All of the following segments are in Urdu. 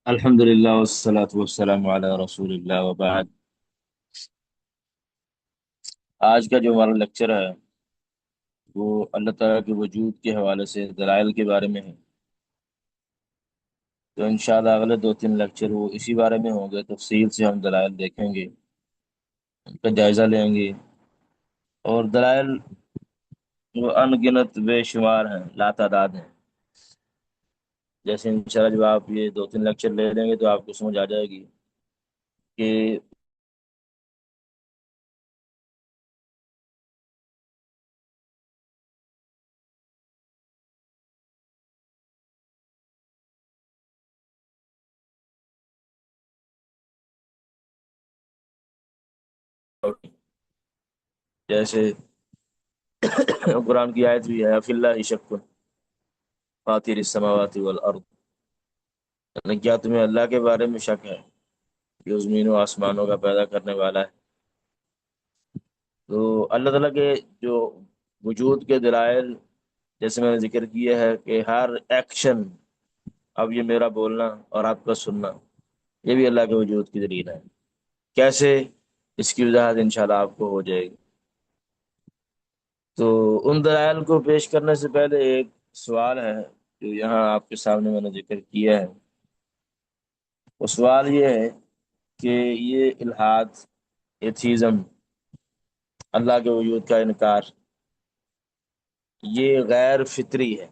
الحمدللہ والصلاة والسلام علی رسول اللہ وبعد۔ آج کا جو ہمارا لیکچر ہے وہ اللہ تعالیٰ کے وجود کے حوالے سے دلائل کے بارے میں ہے۔ تو انشاءاللہ اگلے دو تین لیکچر وہ اسی بارے میں ہوں گے، تفصیل سے ہم دلائل دیکھیں گے، ان کا جائزہ لیں گے۔ اور دلائل وہ ان گنت بے شمار ہیں، لا تعداد ہیں۔ جیسے انشاءاللہ جب آپ یہ دو تین لیکچر لے لیں گے تو آپ کو سمجھ آ جائے گی کہ جیسے قرآن کی آیت بھی ہے، فی اللہ شک فاطر السماوات والارض، یعنی کیا تمہیں اللہ کے بارے میں شک ہے جو زمین و آسمانوں کا پیدا کرنے والا ہے؟ تو اللہ تعالیٰ کے جو وجود کے دلائل، جیسے میں نے ذکر کیا ہے کہ ہر ایکشن، اب یہ میرا بولنا اور آپ کا سننا، یہ بھی اللہ کے وجود کی دلیل ہے۔ کیسے؟ اس کی وضاحت انشاءاللہ آپ کو ہو جائے گی۔ تو ان دلائل کو پیش کرنے سے پہلے ایک سوال ہے جو یہاں آپ کے سامنے میں نے ذکر کیا ہے۔ وہ سوال یہ ہے کہ یہ الحاد، ایتھیزم، اللہ کے وجود کا انکار، یہ غیر فطری ہے،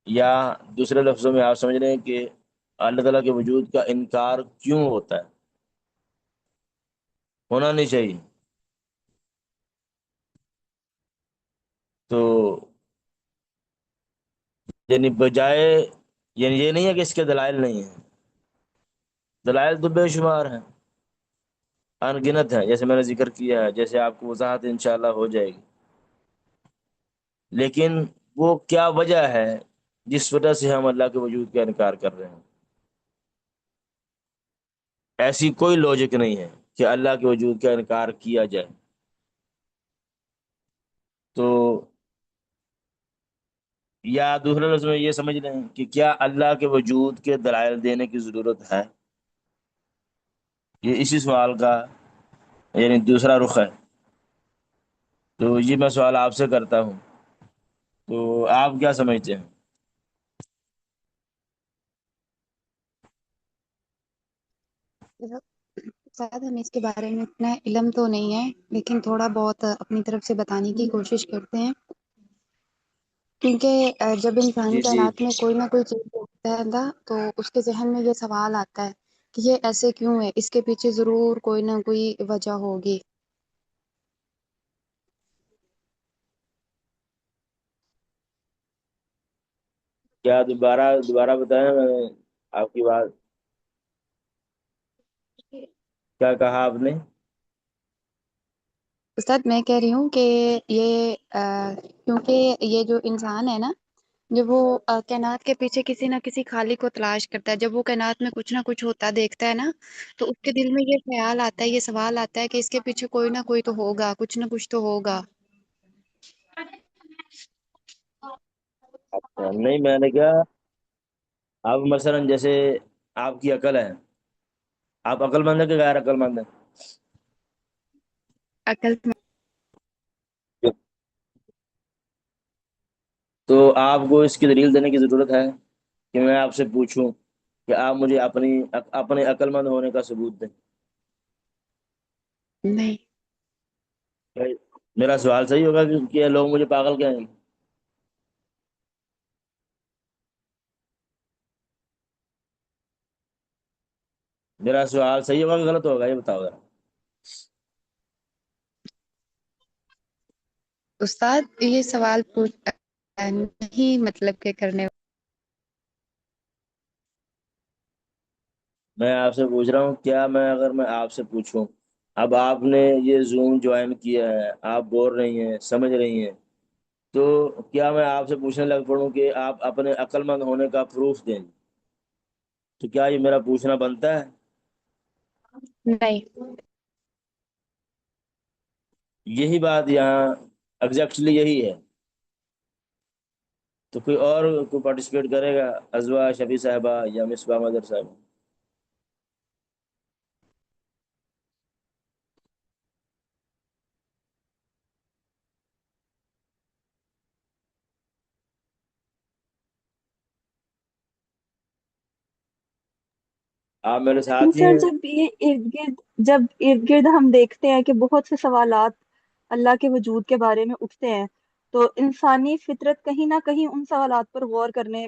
یا دوسرے لفظوں میں آپ سمجھ رہے ہیں کہ اللہ تعالیٰ کے وجود کا انکار کیوں ہوتا ہے؟ ہونا نہیں چاہیے۔ تو یعنی بجائے، یعنی یہ نہیں ہے کہ اس کے دلائل نہیں ہیں، دلائل تو بے شمار ہیں، ان گنت ہیں، جیسے میں نے ذکر کیا ہے، جیسے آپ کو وضاحت انشاءاللہ ہو جائے گی۔ لیکن وہ کیا وجہ ہے جس وجہ سے ہم اللہ کے وجود کا انکار کر رہے ہیں؟ ایسی کوئی لوجک نہیں ہے کہ اللہ کے وجود کا انکار کیا جائے۔ تو یا دوسرے لفظ میں یہ سمجھ لیں کہ کیا اللہ کے وجود کے دلائل دینے کی ضرورت ہے؟ یہ اسی سوال کا یعنی دوسرا رخ ہے۔ تو یہ میں سوال آپ سے کرتا ہوں، تو آپ کیا سمجھتے ہیں؟ شاید ہمیں اس کے بارے میں اتنا علم تو نہیں ہے، لیکن تھوڑا بہت اپنی طرف سے بتانے کی کوشش کرتے ہیں۔ کیونکہ جب انسانی جی جی، کائنات میں کوئی نہ کوئی چیز ہوتا ہے نا، تو اس کے ذہن میں یہ سوال آتا ہے کہ یہ ایسے کیوں ہے، اس کے پیچھے ضرور کوئی نہ کوئی وجہ ہوگی۔ کیا دوبارہ دوبارہ بتائیں، میں نے آپ کی بات کیا کہا آپ نے؟ استاد میں کہہ رہی ہوں کہ یہ کیونکہ یہ جو انسان ہے نا، جب وہ کائنات کے پیچھے کسی نہ کسی خالق کو تلاش کرتا ہے، جب وہ کائنات میں کچھ نہ کچھ ہوتا دیکھتا ہے نا، تو اس کے دل میں یہ خیال آتا ہے، یہ سوال آتا ہے کہ اس کے پیچھے کوئی نہ کوئی تو ہوگا، کچھ نہ کچھ تو ہوگا۔ اچھا، نہیں میں نے کیا، اب مثلا جیسے آپ کی عقل ہے، آپ عقل مند ہیں کہ غیر عقل مند ہیں؟ عقل میں تو آپ کو اس کی دلیل دینے کی ضرورت ہے کہ میں آپ سے پوچھوں کہ آپ مجھے اپنے عقل مند ہونے کا ثبوت دیں؟ نہیں۔ کیا میرا سوال صحیح ہوگا کہ لوگ مجھے پاگل کہیں گے؟ میرا سوال صحیح ہوگا کہ غلط ہوگا، یہ بتاؤ ذرا۔ استاد یہ سوال پوچھ نہیں مطلب کہ کرنے۔ میں آپ سے پوچھ رہا ہوں، کیا اگر میں آپ سے پوچھوں، اب آپ نے یہ زوم جوائن کیا ہے، آپ بول رہی ہیں، سمجھ رہی ہیں، تو کیا میں آپ سے پوچھنے لگ پڑوں کہ آپ اپنے عقل مند ہونے کا پروف دیں؟ تو کیا یہ میرا پوچھنا بنتا ہے؟ نہیں۔ یہی بات یہاں ایگزیکٹلی یہی ہے تو کوئی اور کوئی پارٹیسپیٹ کرے گا؟ ازوا شبی صاحبہ یا مصباح مدر صاحبہ؟ آپ میرے لیکن ساتھ ہی سر ہیں؟ جب ارد گرد ہم دیکھتے ہیں کہ بہت سے سوالات اللہ کے وجود کے بارے میں اٹھتے ہیں، تو انسانی فطرت کہیں نہ کہیں ان سوالات پر غور کرنے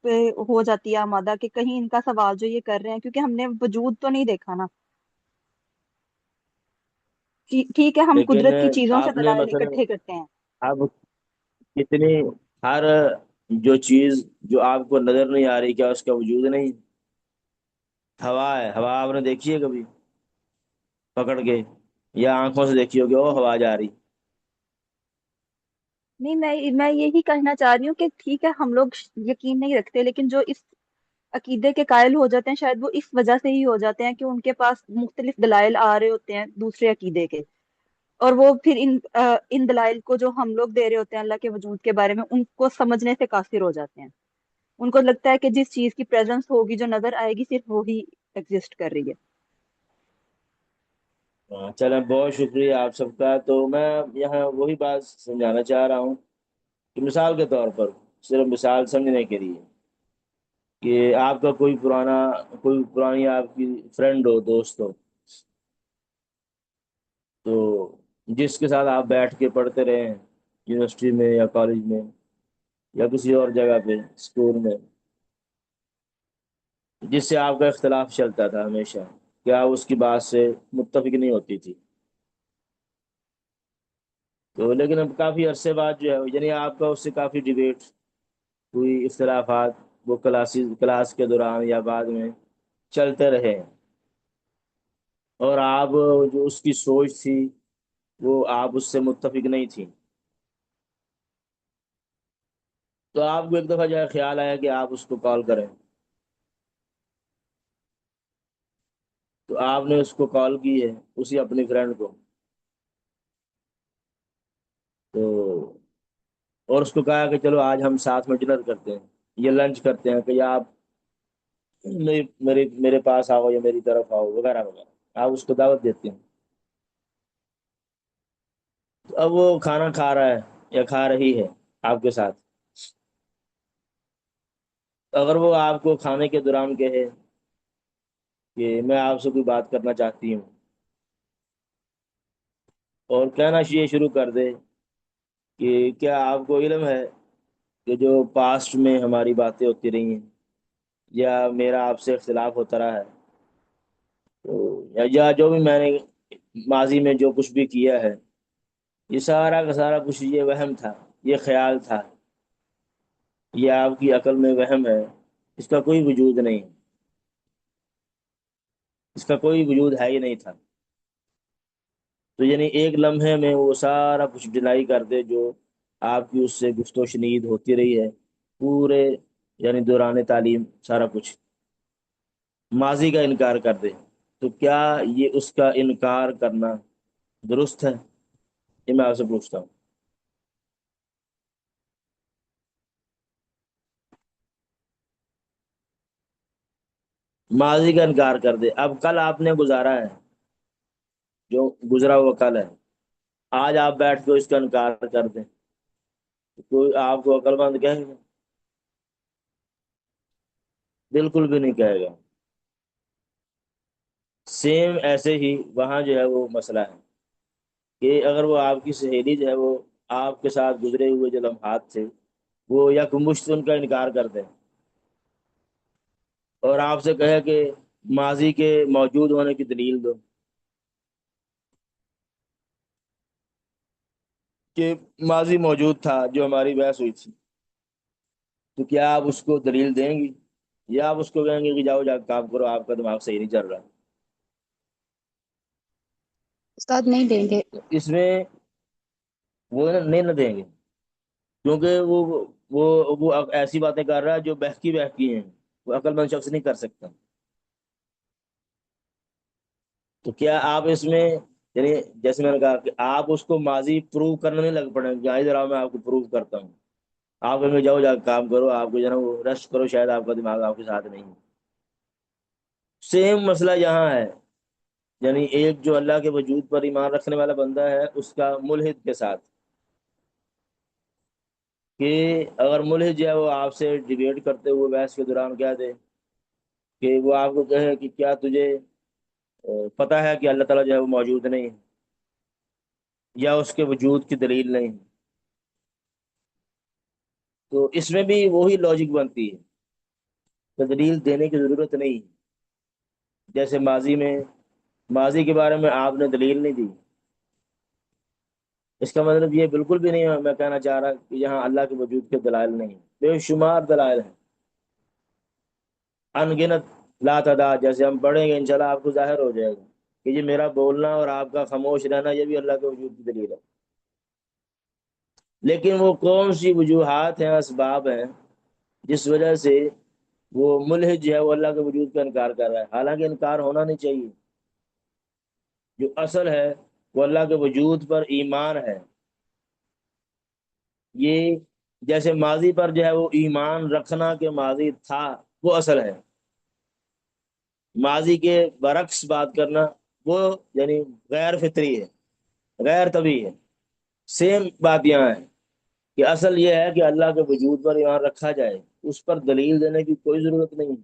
پہ ہو جاتی ہے آمادہ، کہ کہیں ان کا سوال جو یہ کر رہے ہیں، کیونکہ ہم نے وجود تو نہیں دیکھا نا۔ ٹھیک ہے، ہم لیکن قدرت کی چیزوں سے آپ نے دلائل مثلا اکٹھے کرتے ہیں۔ اب کتنی ہر جو چیز جو آپ کو نظر نہیں آ رہی، کیا اس کا وجود نہیں؟ ہوا ہے، ہوا آپ نے دیکھی ہے کبھی پکڑ کے؟ یا آنکھوں سے دیکھی ہوگی وہ ہوا جا رہی؟ نہیں، میں یہی کہنا چاہ رہی ہوں کہ ٹھیک ہے ہم لوگ یقین نہیں رکھتے، لیکن جو اس عقیدے کے قائل ہو جاتے ہیں شاید وہ اس وجہ سے ہی ہو جاتے ہیں کہ ان کے پاس مختلف دلائل آ رہے ہوتے ہیں دوسرے عقیدے کے، اور وہ پھر ان دلائل کو جو ہم لوگ دے رہے ہوتے ہیں اللہ کے وجود کے بارے میں، ان کو سمجھنے سے قاصر ہو جاتے ہیں۔ ان کو لگتا ہے کہ جس چیز کی پریزنس ہوگی جو نظر آئے گی صرف وہی ایگزسٹ کر رہی ہے۔ چلیں، بہت شکریہ آپ سب کا۔ تو میں یہاں وہی بات سمجھانا چاہ رہا ہوں کہ مثال کے طور پر، صرف مثال سمجھنے کے لیے، کہ آپ کا کوئی پرانی آپ کی فرینڈ ہو، دوست ہو، تو جس کے ساتھ آپ بیٹھ کے پڑھتے رہے ہیں یونیورسٹی میں یا کالج میں یا کسی اور جگہ پہ، اسکول میں، جس سے آپ کا اختلاف چلتا تھا ہمیشہ، کہ آپ اس کی بات سے متفق نہیں ہوتی تھی، تو لیکن اب کافی عرصے بعد جو ہے، یعنی آپ کا اس سے کافی ڈیبیٹ ہوئی، اختلافات وہ کلاس کے دوران یا بعد میں چلتے رہے، اور آپ جو اس کی سوچ تھی وہ آپ اس سے متفق نہیں تھی، تو آپ کو ایک دفعہ جو ہے خیال آیا کہ آپ اس کو کال کریں، تو آپ نے اس کو کال کی ہے، اسی اپنی فرینڈ کو، تو اور اس کو کہا کہ چلو آج ہم ساتھ میں ڈنر کرتے ہیں، یہ لنچ کرتے ہیں، کہ یا آپ میرے پاس آؤ یا میری طرف آؤ، وغیرہ وغیرہ، آپ اس کو دعوت دیتے ہیں، تو اب وہ کھانا کھا رہا ہے یا کھا رہی ہے آپ کے ساتھ، تو اگر وہ آپ کو کھانے کے دوران کہے کہ میں آپ سے کوئی بات کرنا چاہتی ہوں، اور کہنا یہ شروع کر دے کہ کیا آپ کو علم ہے کہ جو پاسٹ میں ہماری باتیں ہوتی رہی ہیں، یا میرا آپ سے اختلاف ہوتا رہا ہے، تو یا جو بھی میں نے ماضی میں جو کچھ بھی کیا ہے، یہ سارا کا سارا کچھ یہ وہم تھا، یہ خیال تھا، یہ آپ کی عقل میں وہم ہے، اس کا کوئی وجود نہیں، اس کا کوئی وجود ہے ہی نہیں تھا، تو یعنی ایک لمحے میں وہ سارا کچھ ڈینائی کر دے جو آپ کی اس سے گفت و شنید ہوتی رہی ہے پورے، یعنی دوران تعلیم، سارا کچھ ماضی کا انکار کر دے، تو کیا یہ اس کا انکار کرنا درست ہے؟ یہ میں آپ سے پوچھتا ہوں۔ ماضی کا انکار کر دے، اب کل آپ نے گزارا ہے، جو گزرا ہوا کل ہے، آج آپ بیٹھ کے اس کا انکار کر دیں، تو کوئی آپ کو عقل مند کہے گا؟ بالکل بھی نہیں کہے گا۔ سیم ایسے ہی وہاں جو ہے وہ مسئلہ ہے کہ اگر وہ آپ کی سہیلی جو ہے وہ آپ کے ساتھ گزرے ہوئے جو لمحات تھے وہ یا کمشت ان کا انکار کر دیں، اور آپ سے کہے کہ ماضی کے موجود ہونے کی دلیل دو، کہ ماضی موجود تھا جو ہماری بحث ہوئی تھی، تو کیا آپ اس کو دلیل دیں گی، یا آپ اس کو کہیں گے کہ جاؤ جا کے کام کرو، آپ کا دماغ صحیح نہیں چل رہا؟ استاد نہیں دیں گے۔ اس میں وہ نہیں نہ دیں گے، کیونکہ وہ ایسی باتیں کر رہا ہے جو بہکی بہکی ہیں، وہ عقل مند شخص نہیں کر سکتا، تو کیا آپ اس میں، یعنی جیسے میں نے کہا کہ آپ اس کو ماضی پروو کرنے نہیں لگ پڑے کہ آئی ذرا میں آپ کو پروو کرتا ہوں، آپ کہیں گے جاؤ جا کے کام کرو، آپ کو جو ہے نا وہ ریسٹ کرو، شاید آپ کا دماغ آپ کے ساتھ نہیں ہے۔ سیم مسئلہ یہاں ہے، یعنی ایک جو اللہ کے وجود پر ایمان رکھنے والا بندہ ہے اس کا ملحد کے ساتھ، کہ اگر ملحد جو ہے وہ آپ سے ڈیبیٹ کرتے ہوئے بحث کے دوران کہہ دے کہ وہ آپ کو کہے کہ کیا تجھے پتہ ہے کہ اللہ تعالیٰ جو ہے وہ موجود نہیں ہے، یا اس کے وجود کی دلیل نہیں ہے، تو اس میں بھی وہی لاجک بنتی ہے کہ دلیل دینے کی ضرورت نہیں ہے۔ جیسے ماضی کے بارے میں آپ نے دلیل نہیں دی، اس کا مطلب یہ بالکل بھی نہیں ہے میں کہنا چاہ رہا کہ یہاں اللہ کے وجود کے دلائل نہیں ہیں، بے شمار دلائل ہیں، ان گنت، لا تعداد۔ جیسے ہم پڑھیں گے انشاءاللہ آپ کو ظاہر ہو جائے گا کہ یہ میرا بولنا اور آپ کا خاموش رہنا یہ بھی اللہ کے وجود کی دلیل ہے۔ لیکن وہ کون سی وجوہات ہیں، اسباب ہیں جس وجہ سے وہ ملحد جو ہے وہ اللہ کے وجود کا انکار کر رہا ہے، حالانکہ انکار ہونا نہیں چاہیے۔ جو اصل ہے وہ اللہ کے وجود پر ایمان ہے۔ یہ جیسے ماضی پر جو ہے وہ ایمان رکھنا کہ ماضی تھا، وہ اصل ہے۔ ماضی کے برعکس بات کرنا وہ یعنی غیر فطری ہے، غیر طبیعی ہے۔ سیم بات یہاں ہے کہ اصل یہ ہے کہ اللہ کے وجود پر ایمان رکھا جائے، اس پر دلیل دینے کی کوئی ضرورت نہیں،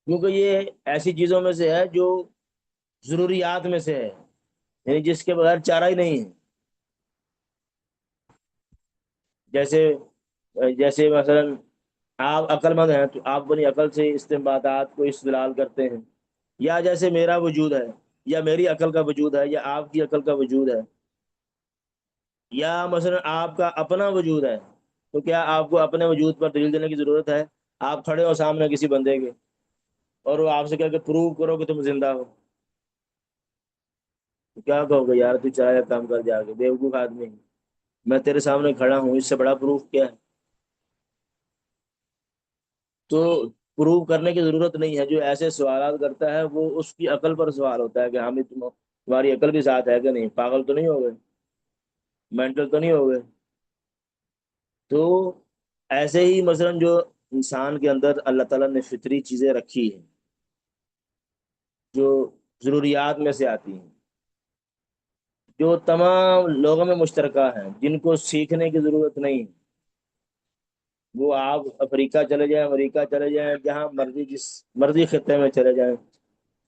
کیونکہ یہ ایسی چیزوں میں سے ہے جو ضروریات میں سے ہے، یعنی جس کے بغیر چارہ ہی نہیں ہے۔ جیسے جیسے مثلا آپ عقل مند ہیں تو آپ اپنی عقل سے استنباطات کو استدلال کرتے ہیں، یا جیسے میرا وجود ہے، یا میری عقل کا وجود ہے، یا آپ کی عقل کا وجود ہے، یا مثلا آپ کا اپنا وجود ہے، تو کیا آپ کو اپنے وجود پر دلیل دینے کی ضرورت ہے؟ آپ کھڑے ہو سامنے کسی بندے کے اور وہ آپ سے کہہ کے پروو کرو کہ تم زندہ ہو، تو کیا کہو گے؟ یار تو چلا کام کر جا کے، بیوقوف آدمی ہے، میں تیرے سامنے کھڑا ہوں، اس سے بڑا پروف کیا ہے؟ تو پروو کرنے کی ضرورت نہیں ہے۔ جو ایسے سوالات کرتا ہے وہ اس کی عقل پر سوال ہوتا ہے کہ ہم تمہاری عقل بھی ساتھ ہے کہ نہیں، پاگل تو نہیں ہو گئے، مینٹل تو نہیں ہو گئے؟ تو ایسے ہی مثلا جو انسان کے اندر اللہ تعالیٰ نے فطری چیزیں رکھی ہیں جو ضروریات میں سے آتی ہیں، جو تمام لوگوں میں مشترکہ ہیں، جن کو سیکھنے کی ضرورت نہیں، وہ آپ افریقہ چلے جائیں، امریکہ چلے جائیں، جہاں مرضی جس مرضی خطے میں چلے جائیں،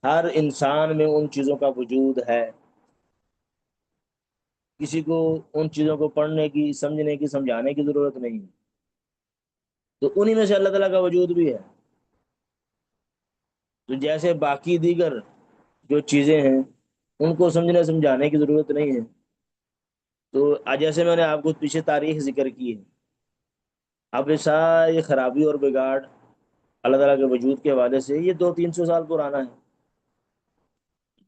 ہر انسان میں ان چیزوں کا وجود ہے۔ کسی کو ان چیزوں کو پڑھنے کی، سمجھنے کی، سمجھانے کی ضرورت نہیں، تو انہی میں سے اللہ تعالیٰ کا وجود بھی ہے۔ تو جیسے باقی دیگر جو چیزیں ہیں ان کو سمجھنے سمجھانے کی ضرورت نہیں ہے، تو جیسے میں نے آپ کو پیچھے تاریخ ذکر کی ہے، اب یہ ساری خرابی اور بگاڑ اللہ تعالیٰ کے وجود کے حوالے سے یہ 200-300 سال پرانا ہے،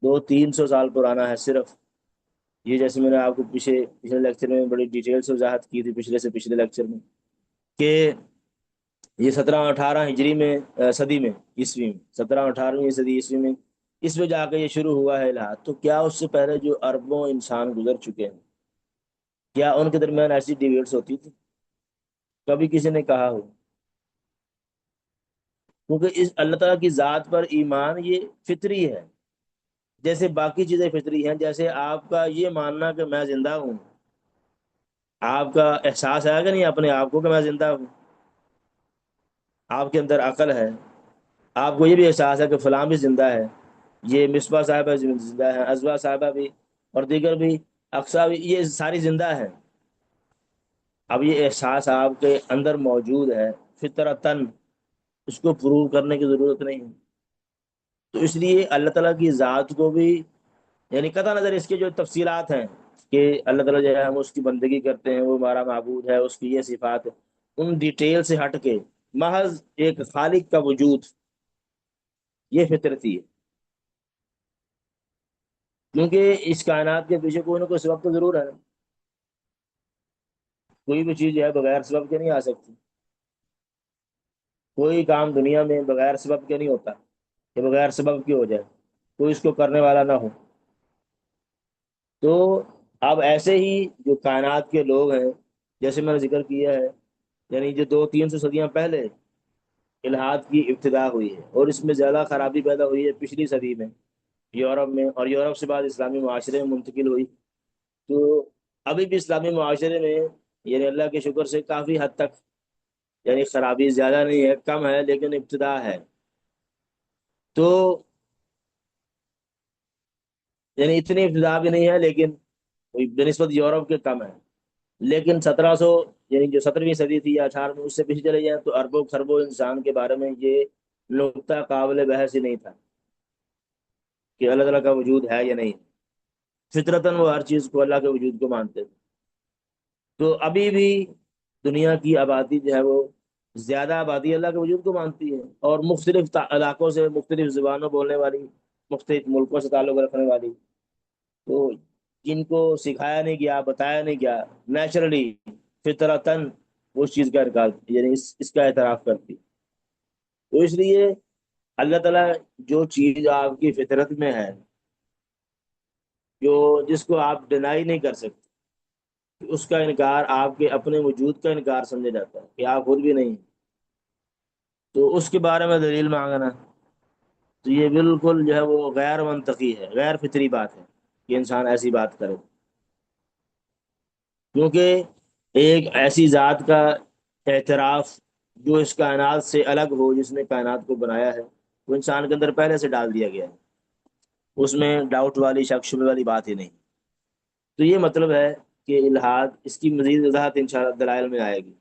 200-300 سال پرانا ہے صرف یہ۔ جیسے میں نے آپ کو پچھلے لیکچر میں بڑی ڈیٹیل سے وضاحت کی تھی، پچھلے سے پچھلے لیکچر میں، کہ یہ 17-18 ہجری میں صدی میں، عیسوی میں، 17-18ویں صدی عیسوی میں اس میں جا کے یہ شروع ہوا ہے الحاد۔ تو کیا اس سے پہلے جو اربوں انسان گزر چکے ہیں، کیا ان کے درمیان ایسی ڈیبیٹس ہوتی تھی؟ کبھی کسی نے کہا ہو؟ کیونکہ اس اللہ تعالیٰ کی ذات پر ایمان یہ فطری ہے، جیسے باقی چیزیں فطری ہیں۔ جیسے آپ کا یہ ماننا کہ میں زندہ ہوں، آپ کا احساس ہے کہ نہیں اپنے آپ کو کہ میں زندہ ہوں؟ آپ کے اندر عقل ہے، آپ کو یہ بھی احساس ہے کہ فلاں بھی زندہ ہے، یہ مصباح صاحبہ زندہ ہے، ازوا صاحبہ بھی، اور دیگر بھی، اقصا بھی، یہ ساری زندہ ہیں۔ اب یہ احساس آپ کے اندر موجود ہے فطرتاً، اس کو پروو کرنے کی ضرورت نہیں ہے۔ تو اس لیے اللہ تعالیٰ کی ذات کو بھی، یعنی قطع نظر اس کے جو تفصیلات ہیں کہ اللہ تعالیٰ جو ہے ہم اس کی بندگی کرتے ہیں، وہ ہمارا معبود ہے، اس کی یہ صفات ہے، ان ڈیٹیل سے ہٹ کے محض ایک خالق کا وجود، یہ فطرتی ہے۔ کیونکہ اس کائنات کے پیچھے کوئی نہ کوئی سبب تو ضرور ہے، کوئی بھی چیز جو ہے بغیر سبب کے نہیں آ سکتی، کوئی کام دنیا میں بغیر سبب کے نہیں ہوتا کہ بغیر سبب کے ہو جائے، کوئی اس کو کرنے والا نہ ہو۔ تو اب ایسے ہی جو کائنات کے لوگ ہیں جیسے میں نے ذکر کیا ہے، یعنی جو 200-300 صدیاں پہلے الحاد کی ابتدا ہوئی ہے، اور اس میں زیادہ خرابی پیدا ہوئی ہے پچھلی صدی میں یورپ میں، اور یورپ سے بعد اسلامی معاشرے میں منتقل ہوئی۔ تو ابھی بھی اسلامی معاشرے میں یعنی اللہ کے شکر سے کافی حد تک یعنی خرابی زیادہ نہیں ہے، کم ہے، لیکن ابتدا ہے۔ تو یعنی اتنی ابتدا بھی نہیں ہے، لیکن بنسبت یورپ کے کم ہے۔ لیکن 1700 یعنی جو 17ویں صدی تھی یا 18ویں، اس سے پیچھے چلے جائیں تو اربوں خربوں انسان کے بارے میں یہ نقطہ قابل بحث ہی نہیں تھا کہ اللہ تعالیٰ کا وجود ہے یا نہیں۔ فطرتاً وہ ہر چیز کو، اللہ کے وجود کو مانتے تھے۔ تو ابھی بھی دنیا کی آبادی جو ہے وہ زیادہ آبادی اللہ کے وجود کو مانتی ہے، اور مختلف علاقوں سے، مختلف زبانوں بولنے والی، مختلف ملکوں سے تعلق رکھنے والی، تو جن کو سکھایا نہیں گیا، بتایا نہیں گیا، نیچرلی فطرتاً اس چیز کا انکار، یعنی اس کا اعتراف کرتی۔ تو اس لیے اللہ تعالیٰ جو چیز آپ کی فطرت میں ہے، جو جس کو آپ ڈینائی نہیں کر سکتے، اس کا انکار آپ کے اپنے وجود کا انکار سمجھا جاتا ہے کہ آپ خود بھی نہیں ہیں، تو اس کے بارے میں دلیل مانگنا، تو یہ بالکل جو ہے وہ غیر منطقی ہے، غیر فطری بات ہے کہ انسان ایسی بات کرے، کیونکہ ایک ایسی ذات کا اعتراف جو اس کائنات سے الگ ہو، جس نے کائنات کو بنایا ہے، وہ انسان کے اندر پہلے سے ڈال دیا گیا ہے، اس میں ڈاؤٹ والی، شک شبے والی بات ہی نہیں۔ تو یہ مطلب ہے کہ الحاد، اس کی مزید وضاحت انشاءاللہ دلائل میں آئے گی۔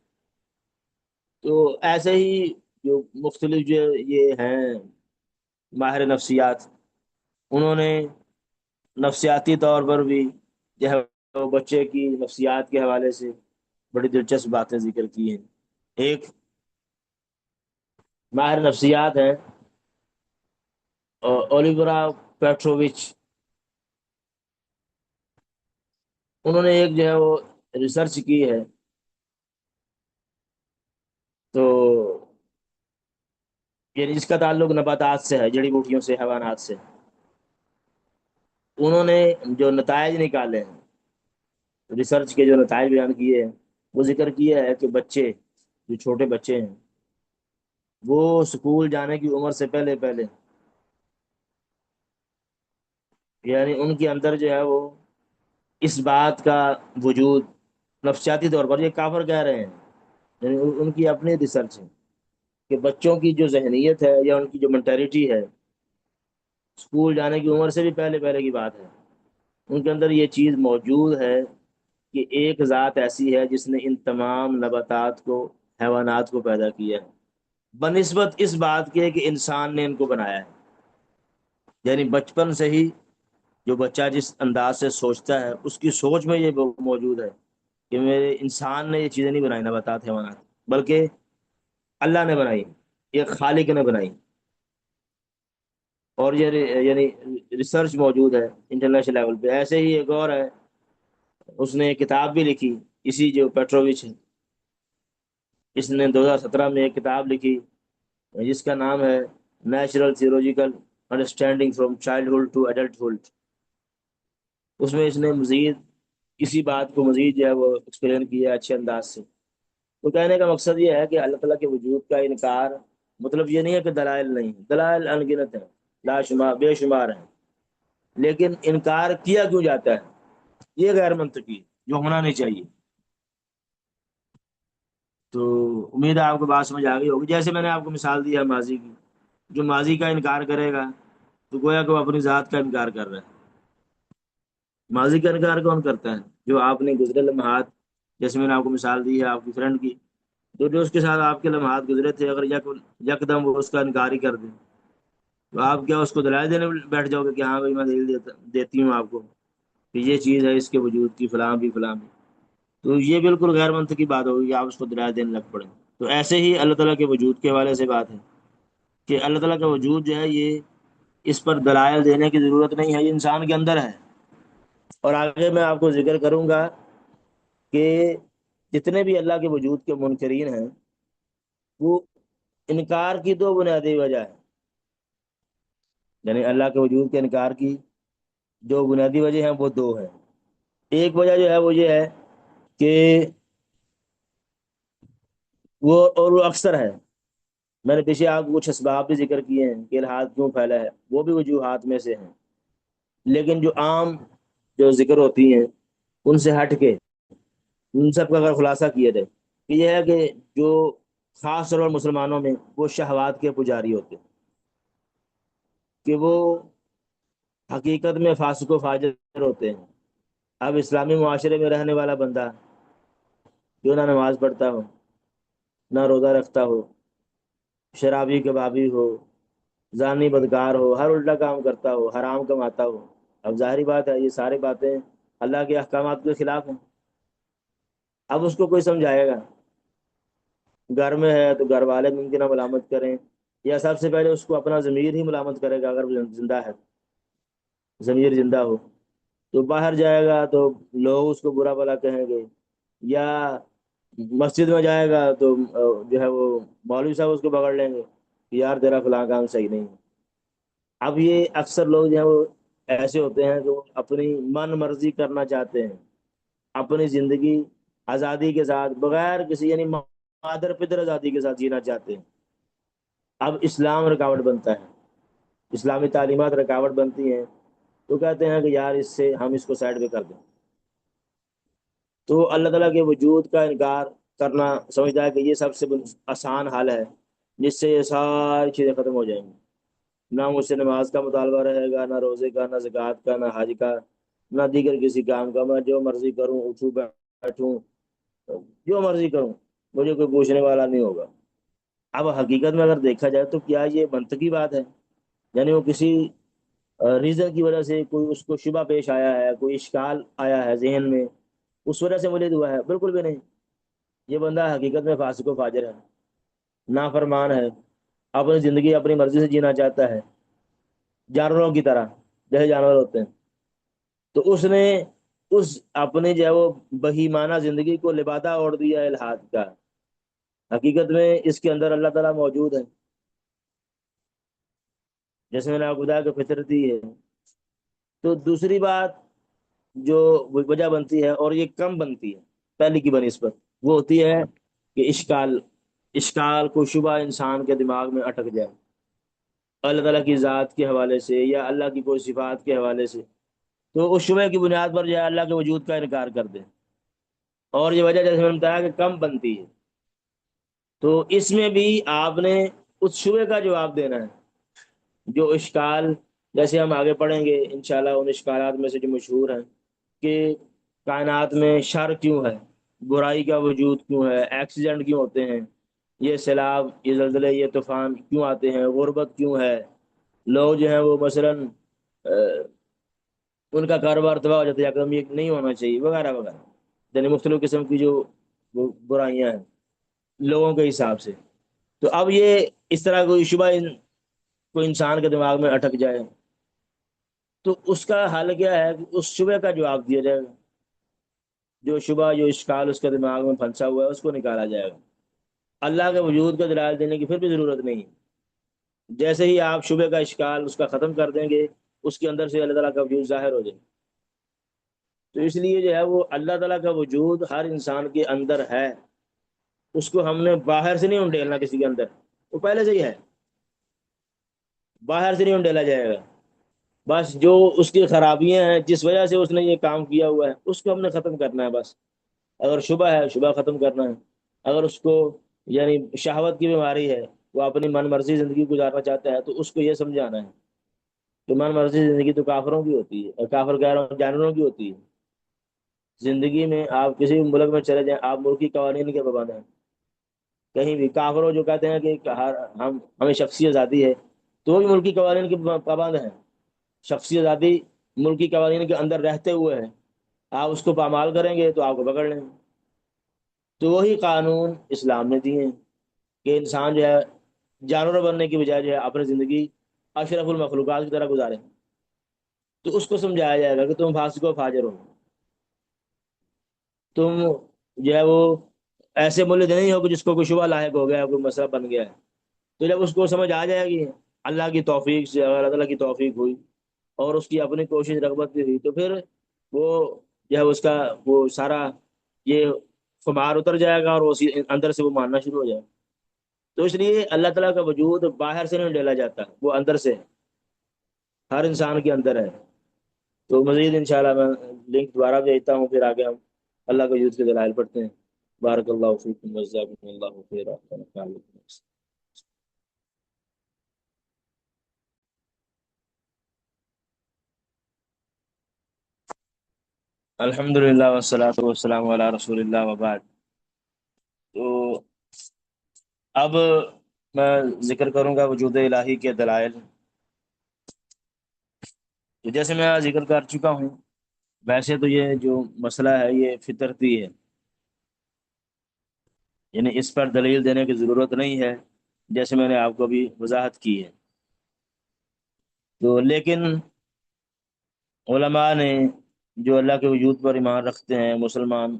تو ایسے ہی جو مختلف جو یہ ہیں ماہر نفسیات، انہوں نے نفسیاتی طور پر بھی جو ہے وہ بچے کی نفسیات کے حوالے سے بڑی دلچسپ باتیں ذکر کی ہیں۔ ایک ماہر نفسیات ہیں اولیورا پیٹرووچ، انہوں نے ایک جو ہے وہ ریسرچ کی ہے، تو یعنی جس کا تعلق نباتات سے ہے، جڑی بوٹیوں سے، حیوانات سے۔ انہوں نے جو نتائج نکالے ہیں، ریسرچ کے جو نتائج بیان کیے ہیں، وہ ذکر کیا ہے کہ بچے، جو چھوٹے بچے ہیں، وہ اسکول جانے کی عمر سے پہلے پہلے یعنی ان کے اندر جو ہے وہ اس بات کا وجود، نفسیاتی طور پر یہ کافر کہہ رہے ہیں، یعنی ان کی اپنی ریسرچ ہے کہ بچوں کی جو ذہنیت ہے یا ان کی جو مینٹیلٹی ہے، اسکول جانے کی عمر سے بھی پہلے پہلے کی بات ہے، ان کے اندر یہ چیز موجود ہے کہ ایک ذات ایسی ہے جس نے ان تمام نباتات کو، حیوانات کو پیدا کیا ہے، بنسبت اس بات کے کہ انسان نے ان کو بنایا ہے۔ یعنی بچپن سے ہی جو بچہ جس انداز سے سوچتا ہے، اس کی سوچ میں یہ موجود ہے کہ میرے انسان نے یہ چیزیں نہیں بنائی، نباتات، حیوانات، بلکہ اللہ نے بنائی، ایک خالق نے بنائی۔ اور یہ یعنی ریسرچ موجود ہے انٹرنیشنل لیول پہ۔ ایسے ہی ایک اور ہے، اس نے ایک کتاب بھی لکھی، اسی جو پیٹرووچ ہے، اس نے 2017 میں ایک کتاب لکھی جس کا نام ہے natural theological understanding from childhood to adulthood. اس میں اس نے مزید اسی بات کو مزید جو ہے وہ ایکسپلین کیا ہے اچھے انداز سے۔ تو کہنے کا مقصد یہ ہے کہ اللہ تعالیٰ کے وجود کا انکار مطلب یہ نہیں ہے کہ دلائل نہیں، دلائل انگنت ہیں، لا شمار، بے شمار ہیں، لیکن انکار کیا کیوں جاتا ہے، یہ غیر منطقی ہے، جو ہونا نہیں چاہیے۔ تو امید ہے آپ کو بات سمجھ آ گئی ہوگی۔ جیسے میں نے آپ کو مثال دی ہے ماضی کی، جو ماضی کا انکار کرے گا تو گویا کہ وہ اپنی ذات کا انکار کر رہا ہے۔ ماضی کا انکار کون کرتا ہے؟ جو آپ نے گزرے لمحات، جیسے میں نے آپ کو مثال دی ہے آپ کی فرینڈ کی، تو جو اس کے ساتھ آپ کے لمحات گزرے تھے، اگر یکدم وہ اس کا انکار ہی کر دیں، تو آپ کیا اس کو دلائل دینے بیٹھ جاؤ گے کہ ہاں بھائی میں دلیل دیتی ہوں آپ کو کہ یہ چیز ہے اس کے وجود کی، فلاں بھی فلاں بھی؟ تو یہ بالکل غیر منطقی بات ہوگی کہ آپ اس کو دلائل دینے لگ پڑیں۔ تو ایسے ہی اللہ تعالیٰ کے وجود کے حوالے سے بات ہے کہ اللہ تعالیٰ کا وجود جو ہے، یہ اس پر دلائل دینے کی ضرورت نہیں ہے، یہ انسان کے اندر ہے۔ اور آگے میں آپ کو ذکر کروں گا کہ جتنے بھی اللہ کے وجود کے منکرین ہیں، وہ انکار کی دو بنیادی وجہ ہے، یعنی اللہ کے وجود کے انکار کی جو بنیادی وجہ ہیں وہ دو ہیں۔ ایک وجہ جو ہے وہ یہ ہے کہ وہ اکثر ہے. میں نے پیچھے آپ کو کچھ اسباب بھی ذکر کیے ہیں کہ الحاد کیوں پھیلا ہے، وہ بھی وجوہات میں سے ہیں. لیکن جو عام جو ذکر ہوتی ہیں ان سے ہٹ کے ان سب کا اگر خلاصہ کیا جائے کہ یہ ہے کہ جو خاص طور پر مسلمانوں میں وہ شہوات کے پجاری ہوتے ہیں، کہ وہ حقیقت میں فاسق و فاجر ہوتے ہیں. اب اسلامی معاشرے میں رہنے والا بندہ جو نہ نماز پڑھتا ہو، نہ روزہ رکھتا ہو، شرابی کبابی ہو، زانی بدکار ہو، ہر الٹا کام کرتا ہو، حرام کماتا ہو، اب ظاہری بات ہے یہ ساری باتیں اللہ کے احکامات کے خلاف ہیں. اب اس کو کوئی سمجھائے گا، گھر میں ہے تو گھر والے ممکن ہے ملامت کریں، یا سب سے پہلے اس کو اپنا ضمیر ہی ملامت کرے گا اگر وہ زندہ ہے، ضمیر زندہ ہو. تو باہر جائے گا تو لوگ اس کو برا بھلا کہیں گے، یا مسجد میں جائے گا تو جو ہے وہ مولوی صاحب اس کو پکڑ لیں گے کہ یار تیرا فلاں کام صحیح نہیں ہے. اب یہ اکثر لوگ جو ہیں وہ ایسے ہوتے ہیں جو اپنی من مرضی کرنا چاہتے ہیں، اپنی زندگی آزادی کے ساتھ بغیر کسی یعنی مادر پدر آزادی کے ساتھ جینا چاہتے ہیں. اب اسلام رکاوٹ بنتا ہے، اسلامی تعلیمات رکاوٹ بنتی ہیں، تو کہتے ہیں کہ یار اس سے ہم اس کو سائڈ پہ کر دیں. تو اللہ تعالیٰ کے وجود کا انکار کرنا سمجھتا ہے کہ یہ سب سے آسان حل ہے جس سے یہ ساری چیزیں ختم ہو جائیں گی. نہ مجھ سے نماز کا مطالبہ رہے گا، نہ روزے کا، نہ زکوٰۃ کا، نہ حج کا، نہ دیگر کسی کام کا. میں جو مرضی کروں، اٹھوں بیٹھوں، جو مرضی کروں، مجھے کوئی پوچھنے والا نہیں ہوگا. اب حقیقت میں اگر دیکھا جائے تو کیا یہ منطقی بات ہے؟ یعنی وہ کسی ریزن کی وجہ سے کوئی اس کو شبہ پیش آیا ہے، کوئی اشکال آیا ہے ذہن میں، اس وجہ سے مولد ہوا ہے؟ بالکل بھی نہیں. یہ بندہ حقیقت میں فاسق و فاجر ہے، نافرمان ہے، اپنی زندگی اپنی مرضی سے جینا چاہتا ہے، جانوروں کی طرح جیسے جانور ہوتے ہیں. تو اس نے اس اپنے جو ہے وہ بہیمانہ زندگی کو لبادہ اوڑھ دیا ہے الحاد کا. حقیقت میں اس کے اندر اللہ تعالیٰ موجود ہے، جیسے میں نے آپ کو بتایا کہ فطرت ہی ہے. تو دوسری بات جو وجہ بنتی ہے، اور یہ کم بنتی ہے پہلی کی بنسبت، وہ ہوتی ہے کہ اشکال کو شبہ انسان کے دماغ میں اٹک جائے اللہ تعالیٰ کی ذات کے حوالے سے یا اللہ کی کوئی صفات کے حوالے سے، تو اس شبہ کی بنیاد پر جو ہے اللہ کے وجود کا انکار کر دے. اور یہ وجہ جیسے میں نے بتایا کہ کم بنتی ہے. تو اس میں بھی آپ نے اس شبہ کا جواب دینا ہے. جو اشکال جیسے ہم آگے پڑھیں گے انشاءاللہ، ان اشکالات میں سے جو مشہور ہیں کہ کائنات میں شر کیوں ہے، برائی کا وجود کیوں ہے، ایکسیڈنٹ کیوں ہوتے ہیں، یہ سیلاب، یہ زلزلے، یہ طوفان کیوں آتے ہیں، غربت کیوں ہے، لوگ جو ہیں وہ مثلاً ان کا کاروبار تباہ ہو جاتا ہے، اگر یہ نہیں ہونا چاہیے، وغیرہ وغیرہ. یعنی مختلف قسم کی جو برائیاں ہیں لوگوں کے حساب سے. تو اب یہ اس طرح کوئی شبہ کوئی انسان کے دماغ میں اٹک جائے تو اس کا حل کیا ہے کہ اس شبہ کا جواب دیا جائے گا. جو شبہ جو اشکال اس کے دماغ میں پھنسا ہوا ہے اس کو نکالا جائے گا. اللہ کے وجود کا دلائل دینے کی پھر بھی ضرورت نہیں ہے. جیسے ہی آپ شبہ کا اشکال اس کا ختم کر دیں گے، اس کے اندر سے اللہ تعالیٰ کا وجود ظاہر ہو جائے گا. تو اس لیے جو ہے وہ اللہ تعالیٰ کا وجود ہر انسان کے اندر ہے، اس کو ہم نے باہر سے نہیں انڈیلنا کسی کے اندر، وہ پہلے سے ہی ہے، باہر سے نہیں انڈیلا جائے گا. بس جو اس کی خرابیاں ہیں جس وجہ سے اس نے یہ کام کیا ہوا ہے اس کو ہم نے ختم کرنا ہے بس. اگر شبہ ہے، شبہ ختم کرنا ہے. اگر اس کو یعنی شہوت کی بیماری ہے، وہ اپنی من مرضی زندگی گزارنا چاہتا ہے، تو اس کو یہ سمجھانا ہے کہ من مرضی زندگی تو کافروں کی ہوتی ہے، اور کافر کہہ رہا ہوں جانوروں کی ہوتی ہے. زندگی میں آپ کسی بھی ملک میں چلے جائیں، آپ ملکی قوانین کے پابند ہیں. کہیں بھی کافروں جو کہتے ہیں کہ ہمیں شخصی آزادی ہے، تو وہ بھی ملکی قوانین کے پابند ہیں. شخصی آزادی ملکی قوانین کے اندر رہتے ہوئے ہے، آپ اس کو پامال کریں گے تو آپ کو پکڑ لیں گے. تو وہی قانون اسلام نے دیے ہیں کہ انسان جو ہے جانور بننے کی بجائے جو ہے اپنی زندگی اشرف المخلوقات کی طرح گزارے. تو اس کو سمجھایا جائے گا کہ تم فاسق و فاجر ہو، تم جو ہے وہ ایسے مولد نہیں ہو کہ جس کو کوئی شبہ لاحق ہو گیا ہے، کوئی مسئلہ بن گیا ہے. تو جب اس کو سمجھ آ جائے گی اللہ کی توفیق سے، اگر اللہ تعالیٰ کی توفیق ہوئی اور اس کی اپنی کوشش رغبت بھی ہوئی، تو پھر وہ جو ہے اس کا وہ سارا یہ خمار اتر جائے گا اور اسی اندر سے وہ ماننا شروع ہو جائے گا۔ تو اس لیے اللہ تعالیٰ کا وجود باہر سے نہیں ڈالا جاتا، وہ اندر سے ہے، ہر انسان کے اندر ہے۔ تو مزید انشاءاللہ میں لنک دوبارہ بھیجتا ہوں، پھر آگے ہم اللہ کے وجود کے دلائل پڑھتے ہیں۔ بارک اللہ فیکم وجزاکم اللہ خیرا۔ الحمد للہ والصلاۃ والسلام علی رسول اللہ وبعد۔ تو اب میں ذکر کروں گا وجود الہی کے دلائل۔ تو جیسے میں ذکر کر چکا ہوں، ویسے تو یہ جو مسئلہ ہے یہ فطرتی ہے، یعنی اس پر دلیل دینے کی ضرورت نہیں ہے، جیسے میں نے آپ کو ابھی وضاحت کی ہے۔ تو لیکن علماء نے جو اللہ کے وجود پر ایمان رکھتے ہیں مسلمان،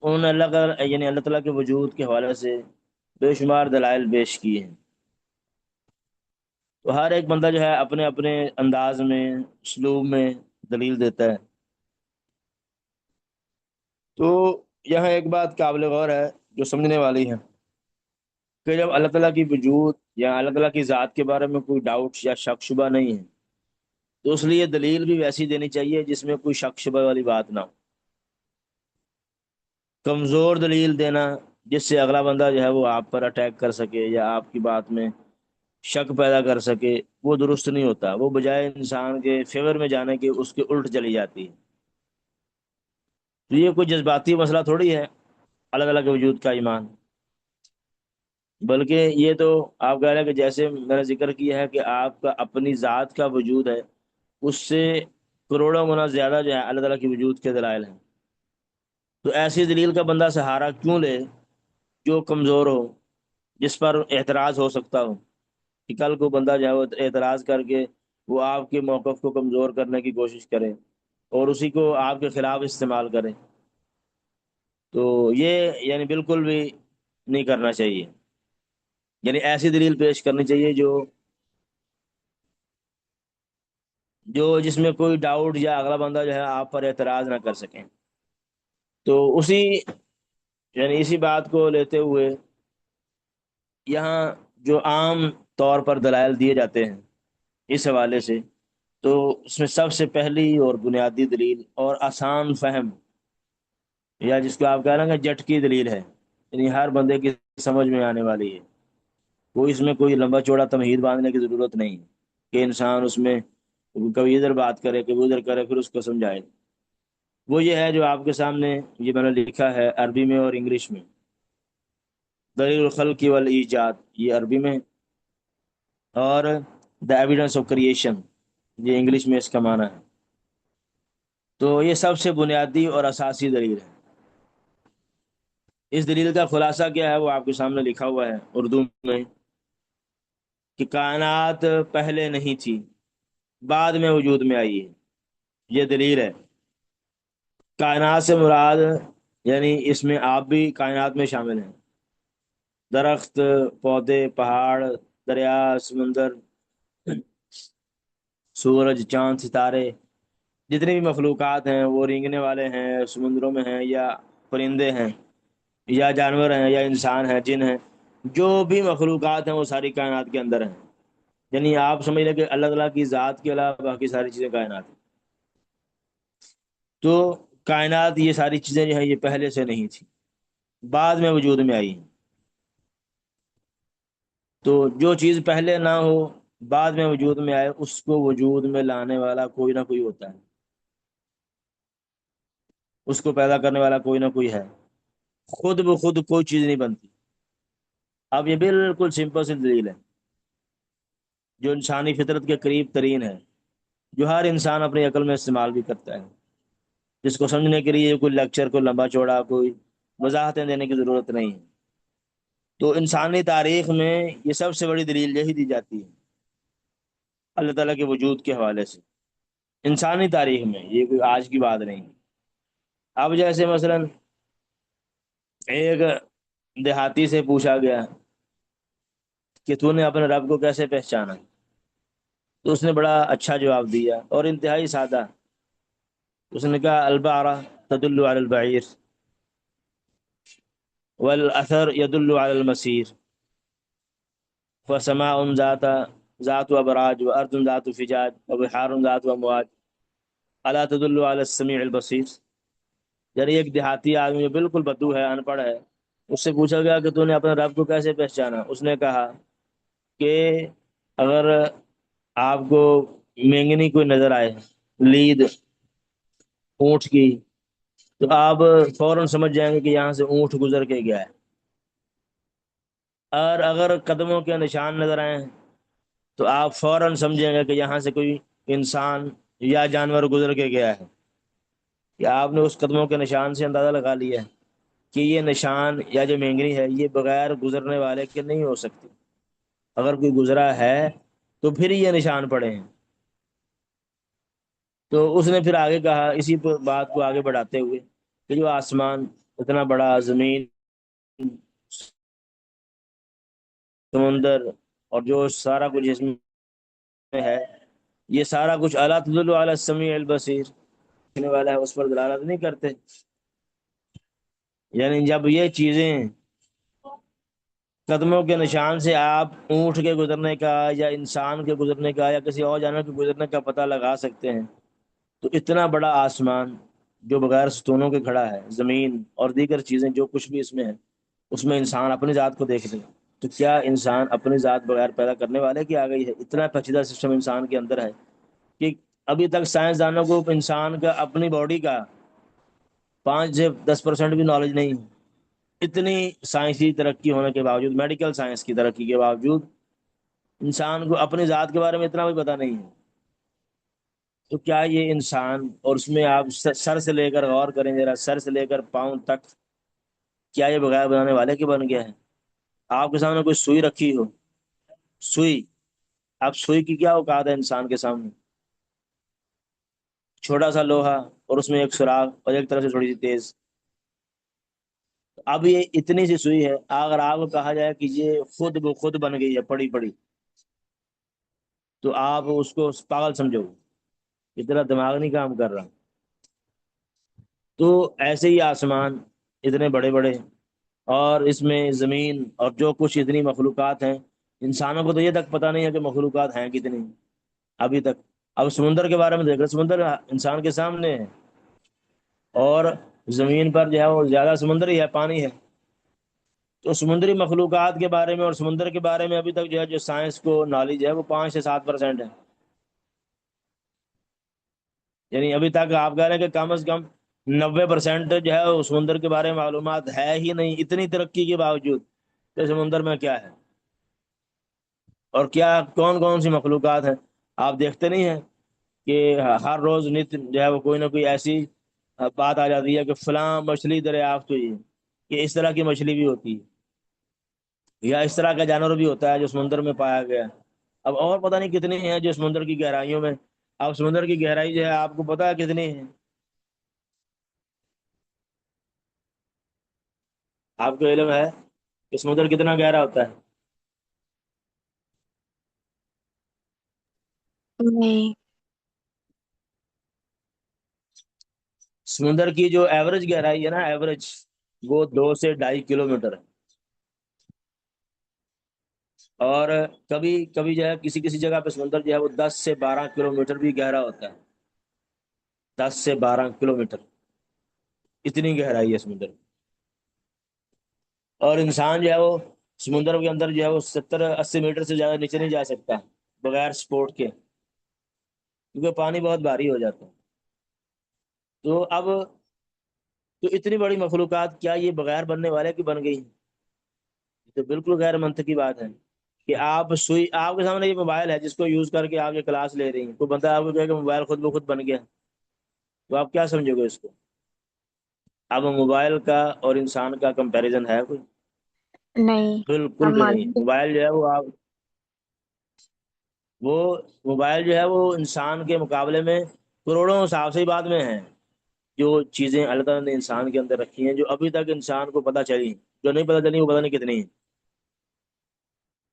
انہوں نے اللہ کا یعنی اللہ تعالیٰ کے وجود کے حوالے سے بے شمار دلائل پیش کیے ہیں۔ تو ہر ایک بندہ جو ہے اپنے اپنے انداز میں، اسلوب میں دلیل دیتا ہے۔ تو یہاں ایک بات قابل غور ہے جو سمجھنے والی ہے، کہ جب اللہ تعالیٰ کی وجود یا اللہ تعالیٰ کی ذات کے بارے میں کوئی ڈاؤٹ یا شک شبہ نہیں ہے، تو اس لیے دلیل بھی ویسی دینی چاہیے جس میں کوئی شک شبہ والی بات نہ ہو۔ کمزور دلیل دینا جس سے اگلا بندہ جو ہے وہ آپ پر اٹیک کر سکے یا آپ کی بات میں شک پیدا کر سکے، وہ درست نہیں ہوتا، وہ بجائے انسان کے فیور میں جانے کے اس کے الٹ چلی جاتی ہے۔ تو یہ کوئی جذباتی مسئلہ تھوڑی ہے اللہ تعالیٰ کے وجود کا ایمان، بلکہ یہ تو آپ کہہ رہے ہیں کہ جیسے میں نے ذکر کیا ہے کہ آپ کا اپنی ذات کا وجود ہے، اس سے کروڑوں گنا زیادہ جو ہے اللہ تعالیٰ کے وجود کے دلائل ہیں۔ تو ایسی دلیل کا بندہ سہارا کیوں لے جو کمزور ہو، جس پر اعتراض ہو سکتا ہو، کہ کل کو بندہ جو ہے وہ اعتراض کر کے وہ آپ کے موقف کو کمزور کرنے کی کوشش کرے اور اسی کو آپ کے خلاف استعمال کرے۔ تو یہ یعنی بالکل بھی نہیں کرنا چاہیے، یعنی ایسی دلیل پیش کرنی چاہیے جو جس میں کوئی ڈاؤٹ یا اگلا بندہ جو ہے آپ پر اعتراض نہ کر سکیں۔ تو اسی بات کو لیتے ہوئے یہاں جو عام طور پر دلائل دیے جاتے ہیں اس حوالے سے، تو اس میں سب سے پہلی اور بنیادی دلیل اور آسان فہم، یا جس کو آپ کہہ رہے ہیں کہ جٹ کی دلیل ہے، یعنی ہر بندے کی سمجھ میں آنے والی ہے، کوئی اس میں کوئی لمبا چوڑا تمہید باندھنے کی ضرورت نہیں ہے کہ انسان اس میں کبھی ادھر بات کرے کبھی ادھر کرے پھر اس کو سمجھائے۔ وہ یہ ہے جو آپ کے سامنے یہ میں نے لکھا ہے عربی میں اور انگلش میں، دلیل الخلق والایجاد یہ عربی میں، اور دا ایویڈنس آف کریشن یہ انگلش میں اس کا معنی ہے۔ تو یہ سب سے بنیادی اور اساسی دلیل ہے۔ اس دلیل کا خلاصہ کیا ہے وہ آپ کے سامنے لکھا ہوا ہے اردو میں، کہ کائنات پہلے نہیں تھی، بعد میں وجود میں آئی ہے، یہ دلیل ہے۔ کائنات سے مراد یعنی اس میں آپ بھی کائنات میں شامل ہیں، درخت، پودے، پہاڑ، دریا، سمندر، سورج، چاند، ستارے، جتنی بھی مخلوقات ہیں، وہ رینگنے والے ہیں، سمندروں میں ہیں یا پرندے ہیں یا جانور ہیں یا انسان ہیں، جن ہیں، جو بھی مخلوقات ہیں وہ ساری کائنات کے اندر ہیں۔ یعنی آپ سمجھ لیں کہ اللہ تعالیٰ کی ذات کے علاوہ باقی ساری چیزیں کائنات ہیں۔ تو کائنات یہ ساری چیزیں جو ہیں یہ پہلے سے نہیں تھی، بعد میں وجود میں آئی ہیں۔ تو جو چیز پہلے نہ ہو بعد میں وجود میں آئے، اس کو وجود میں لانے والا کوئی نہ کوئی ہوتا ہے، اس کو پیدا کرنے والا کوئی نہ کوئی ہے، خود بخود کوئی چیز نہیں بنتی۔ اب یہ بالکل سمپل سی دلیل ہے جو انسانی فطرت کے قریب ترین ہے، جو ہر انسان اپنی عقل میں استعمال بھی کرتا ہے، جس کو سمجھنے کے لیے کوئی لیکچر، کوئی لمبا چوڑا، کوئی وضاحتیں دینے کی ضرورت نہیں ہے۔ تو انسانی تاریخ میں یہ سب سے بڑی دلیل یہی دی جاتی ہے اللہ تعالیٰ کے وجود کے حوالے سے، انسانی تاریخ میں، یہ کوئی آج کی بات نہیں۔ اب جیسے مثلا ایک دیہاتی سے پوچھا گیا کہ تو نے اپنے رب کو کیسے پہچانا، تو اس نے بڑا اچھا جواب دیا اور انتہائی سادہ۔ اس نے کہا البعرہ تدل علی البعیر، والاثر يدل على المسير، فسماء ذات ابراج، وارض ذات فجاج، وبحار ذات امواج، الا تدل على السميع البصیر۔ یعنی ایک دیہاتی آدمی جو بالکل بدو ہے، ان پڑھ ہے، اس سے پوچھا گیا کہ تو نے اپنے رب کو کیسے پہچانا؟ اس نے کہا کہ اگر آپ کو مینگنی کوئی نظر آئے، لید اونٹ کی، تو آپ فوراً سمجھ جائیں گے کہ یہاں سے اونٹ گزر کے گیا ہے، اور اگر قدموں کے نشان نظر آئیں تو آپ فوراً سمجھیں گے کہ یہاں سے کوئی انسان یا جانور گزر کے گیا ہے، یا آپ نے اس قدموں کے نشان سے اندازہ لگا لیا ہے کہ یہ نشان یا جو مینگنی ہے یہ بغیر گزرنے والے کے نہیں ہو سکتی، اگر کوئی گزرا ہے تو پھر یہ نشان پڑے ہیں۔ تو اس نے پھر آگے کہا اسی بات کو آگے بڑھاتے ہوئے کہ جو آسمان اتنا بڑا، زمین، سمندر، اور جو سارا کچھ اس میں ہے، یہ سارا کچھ الا تدل علی السمیع البصیر، دیکھنے والا ہے اس پر دلالت نہیں کرتے؟ یعنی جب یہ چیزیں قدموں کے نشان سے آپ اونٹ کے گزرنے کا یا انسان کے گزرنے کا یا کسی اور جانور کے گزرنے کا پتہ لگا سکتے ہیں، تو اتنا بڑا آسمان جو بغیر ستونوں کے کھڑا ہے، زمین اور دیگر چیزیں جو کچھ بھی اس میں ہے، اس میں انسان اپنی ذات کو دیکھ لے، تو کیا انسان اپنی ذات بغیر پیدا کرنے والے کی آ گئی ہے؟ اتنا پیچیدہ سسٹم انسان کے اندر ہے کہ ابھی تک سائنسدانوں کو انسان کا اپنی باڈی کا 5 سے 10% بھی نالج نہیں ہے۔ اتنی سائنسی ترقی ہونے کے باوجود، میڈیکل سائنس کی ترقی کے باوجود، انسان کو اپنی ذات کے بارے میں اتنا بھی پتہ نہیں ہے۔ تو کیا یہ انسان، اور اس میں آپ سر سے لے کر غور کریں ذرا، سر سے لے کر پاؤں تک، کیا یہ بغیر بنانے والے کے بن گیا ہے؟ آپ کے سامنے کوئی سوئی رکھی ہو، سوئی، اب سوئی کی کیا اوقات ہے انسان کے سامنے؟ چھوٹا سا لوہا اور اس میں ایک سوراخ اور ایک طرف سے تھوڑی سی تیز، اب یہ اتنی سی سوئی ہے، اگر آپ کو کہا جائے کہ یہ خود بخود بن گئی ہے پڑی پڑی، تو آپ اس کو پاگل سمجھو گے، اتنا دماغ نہیں کام کر رہا۔ تو ایسے ہی آسمان اتنے بڑے بڑے، اور اس میں زمین اور جو کچھ اتنی مخلوقات ہیں، انسانوں کو تو یہ تک پتہ نہیں ہے کہ مخلوقات ہیں کتنی ابھی تک۔ اب سمندر کے بارے میں دیکھ رہے، سمندر انسان کے سامنے ہے، اور زمین پر جو ہے وہ زیادہ سمندر ہی ہے، پانی ہے۔ تو سمندری مخلوقات کے بارے میں اور سمندر کے بارے میں ابھی تک جو ہے جو سائنس کو نالج ہے وہ 5 سے 7% ہے۔ یعنی ابھی تک آپ کہہ رہے ہیں کہ کم از کم 90% جو ہے وہ سمندر کے بارے میں معلومات ہے ہی نہیں، اتنی ترقی کے باوجود کہ سمندر میں کیا ہے اور کیا کون کون سی مخلوقات ہیں۔ آپ دیکھتے نہیں ہیں کہ ہر روز نت جو ہے وہ کوئی نہ کوئی ایسی بات آ جاتی ہے کہ فلاں مچھلی دریافت ہوئی ہے، کہ اس طرح کی مچھلی بھی ہوتی ہے، یا اس طرح کا جانور بھی ہوتا ہے جو سمندر میں پایا گیا ہے۔ اب اور پتہ نہیں کتنی ہیں جو سمندر کی گہرائیوں میں، اب سمندر کی گہرائی جو ہے آپ کو پتا ہے کتنی ہے؟ آپ کو علم ہے کہ سمندر کتنا گہرا ہوتا ہے؟ نہیں۔ سمندر کی جو ایوریج گہرائی ہے نا، ایوریج، وہ 2 سے 2.5 کلومیٹر ہے، اور کبھی کبھی جو ہے کسی کسی جگہ پہ سمندر جو ہے وہ 10 سے 12 کلومیٹر بھی گہرا ہوتا ہے، 10 سے 12 کلومیٹر، اتنی گہرائی ہے سمندر۔ اور انسان جو ہے وہ سمندر کے اندر جو ہے وہ 70 80 میٹر سے زیادہ نیچے نہیں جا سکتا بغیر سپورٹ کے، کیونکہ پانی بہت بھاری ہو جاتا ہے۔ تو اب تو اتنی بڑی مخلوقات کیا یہ بغیر بننے والے کی بن گئی؟ یہ تو بالکل غیر منطقی بات ہے کہ آپ سوئی، آپ کے سامنے یہ موبائل ہے جس کو یوز کر کے آپ یہ کلاس لے رہی ہیں، کوئی بندہ آپ کو کہے کہ موبائل خود بخود بن گیا، تو آپ کیا سمجھو گے اس کو؟ اب موبائل کا اور انسان کا کمپیریزن ہے کوئی؟ نہیں، بالکل ہم بھی نہیں۔ مانتے موبائل جو ہے وہ وہ موبائل جو ہے وہ انسان کے مقابلے میں کروڑوں صاف سی بات میں ہے، جو چیزیں اللہ تعالیٰ نے انسان کے اندر رکھی ہیں جو ابھی تک انسان کو پتہ چلی، جو نہیں پتہ چلی وہ پتہ نہیں کتنی ہیں۔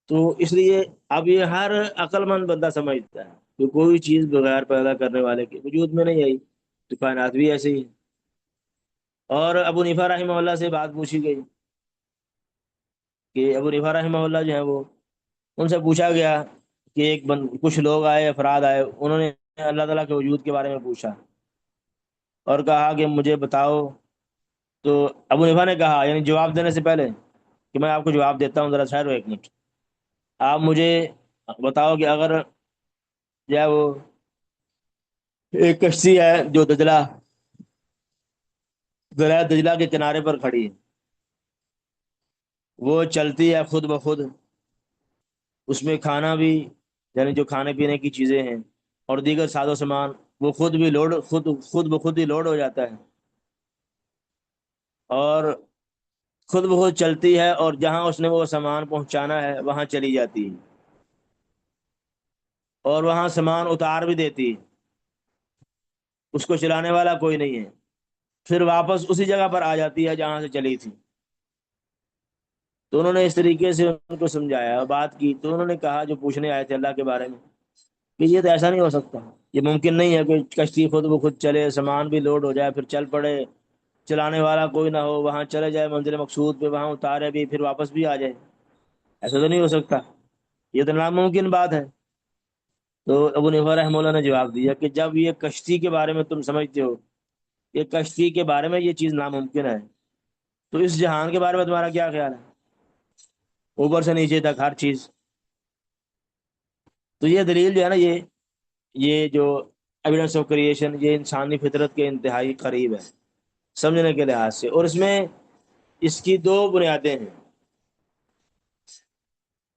تو اس لیے اب یہ ہر عقل مند بندہ سمجھتا ہے کہ کوئی چیز بغیر پیدا کرنے والے کے وجود میں نہیں آئی، تو کائنات بھی ایسے ہی ہے۔ اور ابو حنیفہ رحمہ اللہ سے بات پوچھی گئی کہ ابو حنیفہ رحمہ اللہ جو ہے وہ، ان سے پوچھا گیا کہ کچھ لوگ آئے، افراد آئے، انہوں نے اللہ تعالیٰ کے وجود کے بارے میں پوچھا اور کہا کہ مجھے بتاؤ. تو ابو حنیفہ نے کہا، یعنی جواب دینے سے پہلے، کہ میں آپ کو جواب دیتا ہوں، ذرا ٹھہرو ایک منٹ. آپ مجھے بتاؤ کہ اگر جو ہے وہ ایک کشتی ہے جو دریا دجلہ کے کنارے پر کھڑی ہے، وہ چلتی ہے خود بخود، اس میں کھانا بھی، یعنی جو کھانے پینے کی چیزیں ہیں اور دیگر ساز و سامان، وہ خود بخود ہی لوڈ ہو جاتا ہے، اور خود بخود چلتی ہے، اور جہاں اس نے وہ سامان پہنچانا ہے وہاں چلی جاتی ہے، اور وہاں سامان اتار بھی دیتی ہے، اس کو چلانے والا کوئی نہیں ہے، پھر واپس اسی جگہ پر آ جاتی ہے جہاں سے چلی تھی. تو انہوں نے اس طریقے سے ان کو سمجھایا اور بات کی. تو انہوں نے کہا، جو پوچھنے آئے تھے اللہ کے بارے میں، کہ یہ تو ایسا نہیں ہو سکتا، یہ ممکن نہیں ہے کہ کشتی خود بخود چلے، سامان بھی لوڈ ہو جائے، پھر چل پڑے، چلانے والا کوئی نہ ہو، وہاں چلے جائے منزل مقصود پہ، وہاں اتارے بھی، پھر واپس بھی آ جائے. ایسا تو نہیں ہو سکتا، یہ تو ناممکن بات ہے. تو ابو حنیفہ رحمہ اللہ نے جواب دیا کہ جب یہ کشتی کے بارے میں تم سمجھتے ہو، یہ کشتی کے بارے میں یہ چیز ناممکن ہے، تو اس جہان کے بارے میں تمہارا کیا خیال ہے؟ اوپر سے نیچے تک ہر چیز. تو یہ دلیل جو ہے نا، یہ جو ایویڈنس آف کریشن، یہ انسانی فطرت کے انتہائی قریب ہے سمجھنے کے لحاظ سے. اور اس میں اس کی دو بنیادیں ہیں،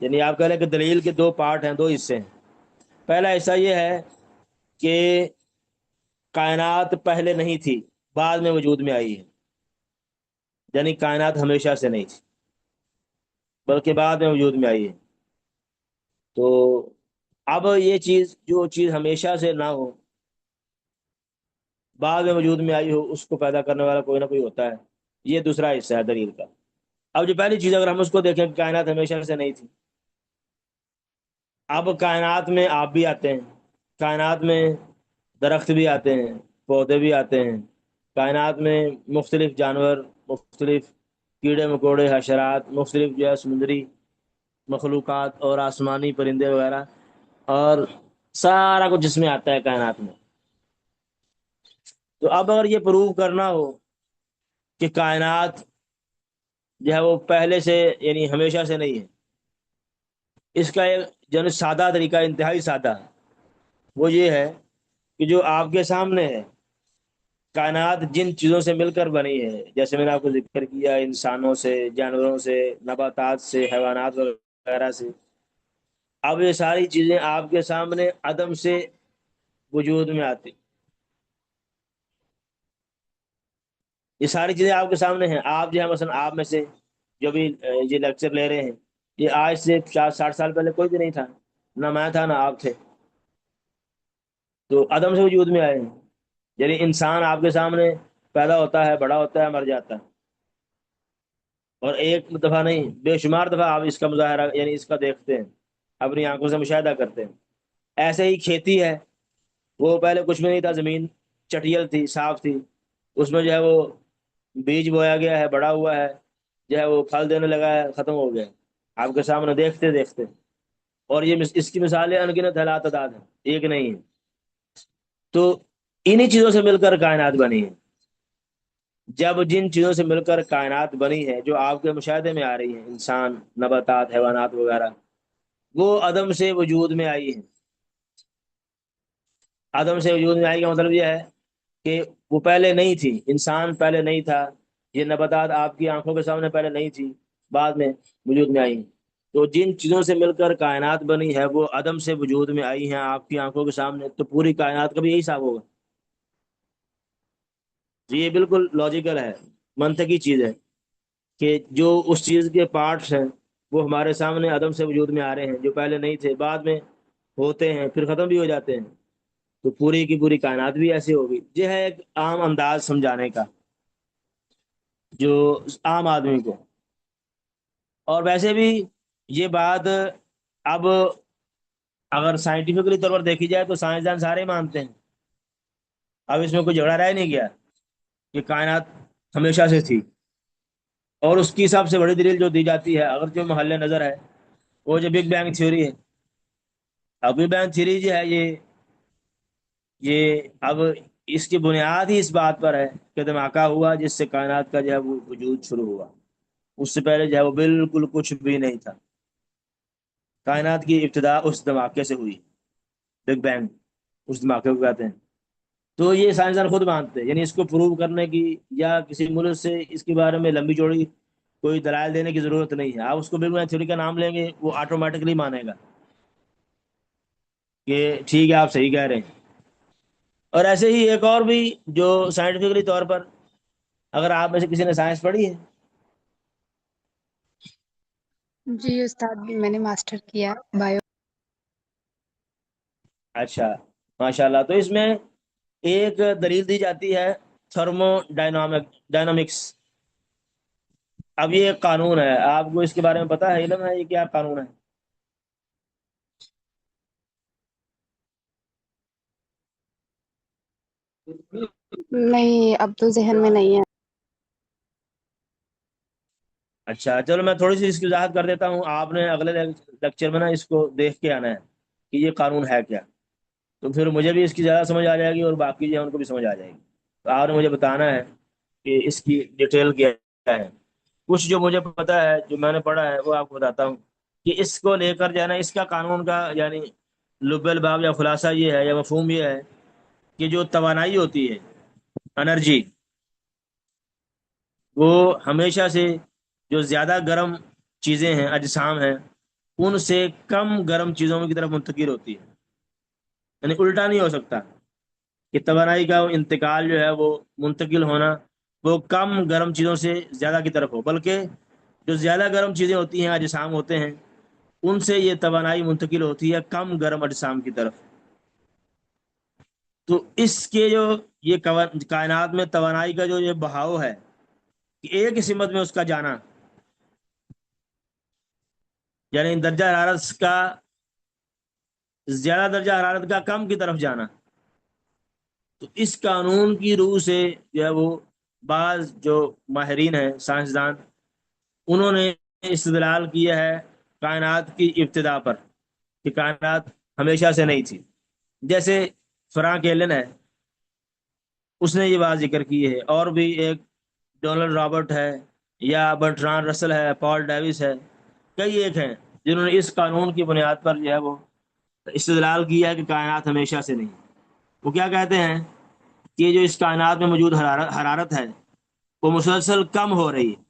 یعنی آپ کہہ لیں کہ دلیل کے دو پارٹ ہیں، دو حصے ہیں. پہلا حصہ یہ ہے کہ کائنات پہلے نہیں تھی، بعد میں وجود میں آئی ہے، یعنی کائنات ہمیشہ سے نہیں تھی بلکہ بعد میں وجود میں آئی ہے. تو اب یہ چیز، جو چیز ہمیشہ سے نہ ہو، بعد میں وجود میں آئی ہو، اس کو پیدا کرنے والا کوئی نہ کوئی ہوتا ہے. یہ دوسرا حصہ ہے دلیل کا. اب جو پہلی چیز، اگر ہم اس کو دیکھیں کہ کائنات ہمیشہ سے نہیں تھی، اب کائنات میں آپ بھی آتے ہیں، کائنات میں درخت بھی آتے ہیں، پودے بھی آتے ہیں، کائنات میں مختلف جانور، مختلف کیڑے مکوڑے، حشرات، مختلف جو ہے سمندری مخلوقات اور آسمانی پرندے وغیرہ، اور سارا کچھ جس میں آتا ہے کائنات میں. تو اب اگر یہ پروو کرنا ہو کہ کائنات جو ہے وہ پہلے سے، یعنی ہمیشہ سے نہیں ہے، اس کا ایک جو سادہ طریقہ، انتہائی سادہ، وہ یہ ہے کہ جو آپ کے سامنے ہے، کائنات جن چیزوں سے مل کر بنی ہے، جیسے میں نے آپ کو ذکر کیا، انسانوں سے، جانوروں سے، نباتات سے، حیوانات وغیرہ سے. اب یہ ساری چیزیں آپ کے سامنے عدم سے وجود میں آتی. یہ ساری چیزیں آپ کے سامنے ہیں. آپ جو ہے مثلا، آپ میں سے جو بھی یہ لیکچر لے رہے ہیں، یہ آج سے 60 سال پہلے کوئی بھی نہیں تھا، نہ میں تھا نہ آپ تھے، تو عدم سے وجود میں آئے ہیں. یعنی انسان آپ کے سامنے پیدا ہوتا ہے، بڑا ہوتا ہے، مر جاتا ہے، اور ایک دفعہ نہیں، بے شمار دفعہ آپ اس کا مظاہرہ، یعنی اس کا دیکھتے ہیں، اپنی آنکھوں سے مشاہدہ کرتے ہیں. ایسے ہی کھیتی ہے، وہ پہلے کچھ بھی نہیں تھا، زمین چٹیل تھی، صاف تھی، اس میں جو ہے وہ بیج بویا گیا ہے، بڑا ہوا ہے، جو ہے وہ پھل دینے لگا ہے، ختم ہو گیا آپ کے سامنے دیکھتے دیکھتے. اور یہ اس کی مثالیں انگنت ہے، لا تعداد ہے، ایک نہیں ہے. تو انہی چیزوں سے مل کر کائنات بنی ہے. جب جن چیزوں سے مل کر کائنات بنی ہے، جو آپ کے مشاہدے میں آ رہی ہیں، انسان، نباتات، حیوانات وغیرہ، وہ عدم سے وجود میں آئی ہیں. عدم سے وجود میں آئی کا مطلب یہ ہے کہ وہ پہلے نہیں تھی، انسان پہلے نہیں تھا، یہ نباتات آپ کی آنکھوں کے سامنے پہلے نہیں تھی، بعد میں وجود میں آئی ہیں. تو جن چیزوں سے مل کر کائنات بنی ہے، وہ عدم سے وجود میں آئی ہیں آپ کی آنکھوں کے سامنے. تو پوری کائنات کا بھی یہی حساب ہوگا. تو یہ بالکل لاجیکل ہے، منطقی چیز ہے کہ جو اس چیز کے پارٹس ہیں، وہ ہمارے سامنے عدم سے وجود میں آ رہے ہیں، جو پہلے نہیں تھے، بعد میں ہوتے ہیں، پھر ختم بھی ہو جاتے ہیں. تو پوری کی پوری کائنات بھی ایسی ہوگی. یہ ہے ایک عام انداز سمجھانے کا، جو عام آدمی کو. اور ویسے بھی یہ بات اب اگر سائنٹیفکلی طور پر دیکھی جائے تو سائنسدان سارے مانتے ہیں. اب اس میں کوئی جھگڑا رہ نہیں گیا کہ کائنات ہمیشہ سے تھی. اور اس کی سب سے بڑی دلیل جو دی جاتی ہے، اگر جو محل نظر ہے، وہ جو بگ بینگ تھیوری ہے. اب بگ بینگ تھیوری جو ہے یہ اب اس کی بنیاد ہی اس بات پر ہے کہ دھماکہ ہوا جس سے کائنات کا جو ہے وہ وجود شروع ہوا. اس سے پہلے جو ہے وہ بالکل کچھ بھی نہیں تھا. کائنات کی ابتدا اس دھماکے سے ہوئی، بگ بینگ اس دھماکے کو کہتے ہیں. تو یہ سائنسدان خود مانتے ہیں، یعنی اس کو پروو کرنے کی یا کسی ملک سے اس کے بارے میں لمبی چوڑی کوئی دلائل دینے کی ضرورت نہیں ہے. آپ اس کو بگ بینگ تھیوری کا نام لیں گے، وہ آٹومیٹکلی مانے گا کہ ٹھیک ہے آپ صحیح کہہ رہے ہیں. اور ایسے ہی ایک اور بھی جو سائنٹیفکلی طور پر، اگر آپ میں سے کسی نے سائنس پڑھی ہے. جی استاد، میں نے ماسٹر کیا بایو. اچھا، ماشاء اللہ. تو اس میں ایک دلیل دی جاتی ہے تھرمو ڈائنامکس. اب یہ ایک قانون ہے، آپ کو اس کے بارے میں پتا ہے، علم ہے یہ کیا قانون ہے؟ نہیں، اب تو ذہن میں نہیں ہے. اچھا چلو، میں تھوڑی سی اس کی وضاحت کر دیتا ہوں. آپ نے اگلے لیکچر میں نا اس کو دیکھ کے آنا ہے کہ یہ قانون ہے کیا. تو پھر مجھے بھی اس کی زیادہ سمجھ آ جائے گی اور باقی جو ہے ان کو بھی سمجھ آ جائے گی. تو آپ نے مجھے بتانا ہے کہ اس کی ڈیٹیل کیا ہے. کچھ جو مجھے پتا ہے، جو میں نے پڑھا ہے، وہ آپ کو بتاتا ہوں کہ اس کو لے کر جو ہے نا، اس کا قانون کا یعنی لب الباب یا خلاصہ یہ ہے یا مفہوم یہ ہے کہ جو توانائی ہوتی ہے، انرجی، وہ ہمیشہ سے جو زیادہ گرم چیزیں ہیں، اجسام ہیں، ان سے کم گرم چیزوں کی طرف منتقل ہوتی ہے. یعنی الٹا نہیں ہو سکتا کہ توانائی کا انتقال جو ہے وہ منتقل ہونا وہ کم گرم چیزوں سے زیادہ کی طرف ہو، بلکہ جو زیادہ گرم چیزیں ہوتی ہیں، اجسام ہوتے ہیں، ان سے یہ توانائی منتقل ہوتی ہے کم گرم اجسام کی طرف. تو اس کے جو یہ کائنات میں توانائی کا جو یہ بہاؤ ہے کہ ایک ہی سمت میں اس کا جانا، یعنی درجہ حرارت کا زیادہ، درجہ حرارت کا کم کی طرف جانا. تو اس قانون کی روح سے جو ہے وہ بعض جو ماہرین ہیں، سائنسدان، انہوں نے استدلال کیا ہے کائنات کی ابتدا پر کہ کائنات ہمیشہ سے نہیں تھی. جیسے فرانک ایلن ہے، اس نے یہ بات ذکر کی ہے. اور بھی ایک ڈونلڈ رابرٹ ہے، یا برٹران رسل ہے، پال ڈیوس ہے، کئی ایک ہیں جنہوں نے اس قانون کی بنیاد پر جو ہے وہ استدلال کیا ہے کہ کائنات ہمیشہ سے نہیں. وہ کیا کہتے ہیں کہ جو اس کائنات میں موجود حرارت ہے وہ مسلسل کم ہو رہی ہے،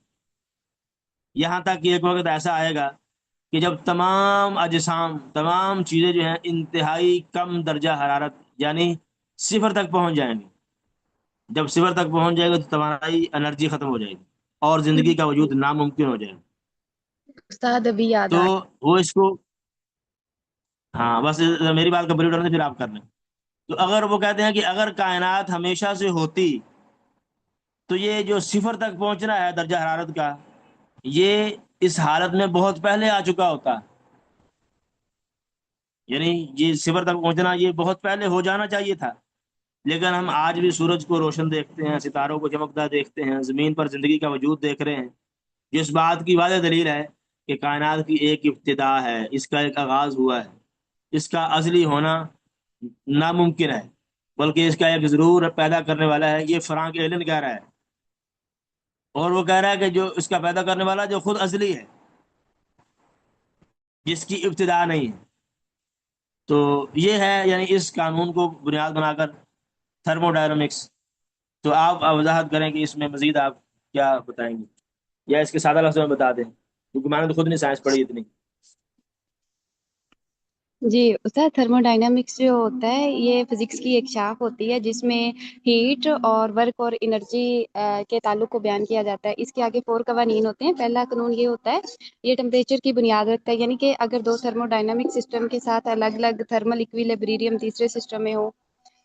یہاں تک کہ ایک وقت ایسا آئے گا کہ جب تمام اجسام، تمام چیزیں جو ہیں انتہائی کم درجہ حرارت یعنی صفر تک پہنچ جائیں گی. جب صفر تک پہنچ جائے گا تو تمہاری انرجی ختم ہو جائے گی اور زندگی کا وجود ناممکن ہو جائے گا. استاد ابھی یاد تو آ وہ اس کو، ہاں بس میری بات کمپلیٹ ہونے پھر آپ کر لیں. تو اگر وہ کہتے ہیں کہ اگر کائنات ہمیشہ سے ہوتی تو یہ جو صفر تک پہنچنا ہے درجہ حرارت کا، یہ اس حالت میں بہت پہلے آ چکا ہوتا. یعنی یہ صفر تک پہنچنا یہ بہت پہلے ہو جانا چاہیے تھا. لیکن ہم آج بھی سورج کو روشن دیکھتے ہیں، ستاروں کو چمکتا دیکھتے ہیں، زمین پر زندگی کا وجود دیکھ رہے ہیں، جس بات کی واضح دلیل ہے کہ کائنات کی ایک ابتدا ہے، اس کا ایک آغاز ہوا ہے. اس کا اصلی ہونا ناممکن ہے، بلکہ اس کا ایک ضرور پیدا کرنے والا ہے. یہ فرانک ایلن کہہ رہا ہے، اور وہ کہہ رہا ہے کہ جو اس کا پیدا کرنے والا جو خود اصلی ہے، جس کی ابتدا نہیں ہے. تو یہ ہے یعنی اس قانون کو بنیاد بنا کر تھرمو ڈائنامکس. تو آپ وضاحت کریں کہ اس میں مزید آپ کیا بتائیں گے، یا اس کے سادہ لفظوں میں بتا دیں، کیونکہ میں نے تو خود نہیں سائنس پڑھی اتنی. جی استاد، تھرمو ڈائنامکس جو ہوتا ہے یہ فزکس کی ایک شاخ ہوتی ہے جس میں ہیٹ اور ورک اور انرجی کے تعلق کو بیان کیا جاتا ہے. اس کے آگے 4 قوانین ہوتے ہیں. پہلا قانون یہ ہوتا ہے، یہ ٹمپریچر کی بنیاد رکھتا ہے، یعنی کہ اگر دو تھرمو ڈائنامک سسٹم کے ساتھ الگ الگ تھرمل اکویلیبریریم تیسرے سسٹم میں ہو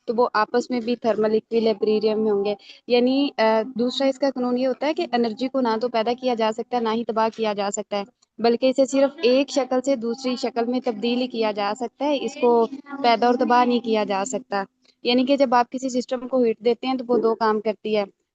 تو وہ آپس میں بھی تھرمل اکویلیبریریم میں ہوں گے. یعنی دوسرا اس کا قانون یہ ہوتا ہے کہ انرجی کو نہ تو پیدا کیا جا سکتا ہے نہ ہی تباہ کیا جا سکتا ہے، بلکہ اسے صرف ایک شکل سے دوسری شکل میں تبدیل کیا جا سکتا ہے، اس کو پیدا اور تباہ نہیں کیا جا سکتا. یعنی کہ جب آپ کسی سسٹم کو ہیٹ دیتے ہیں تو وہ 2 کام کرتی ہے.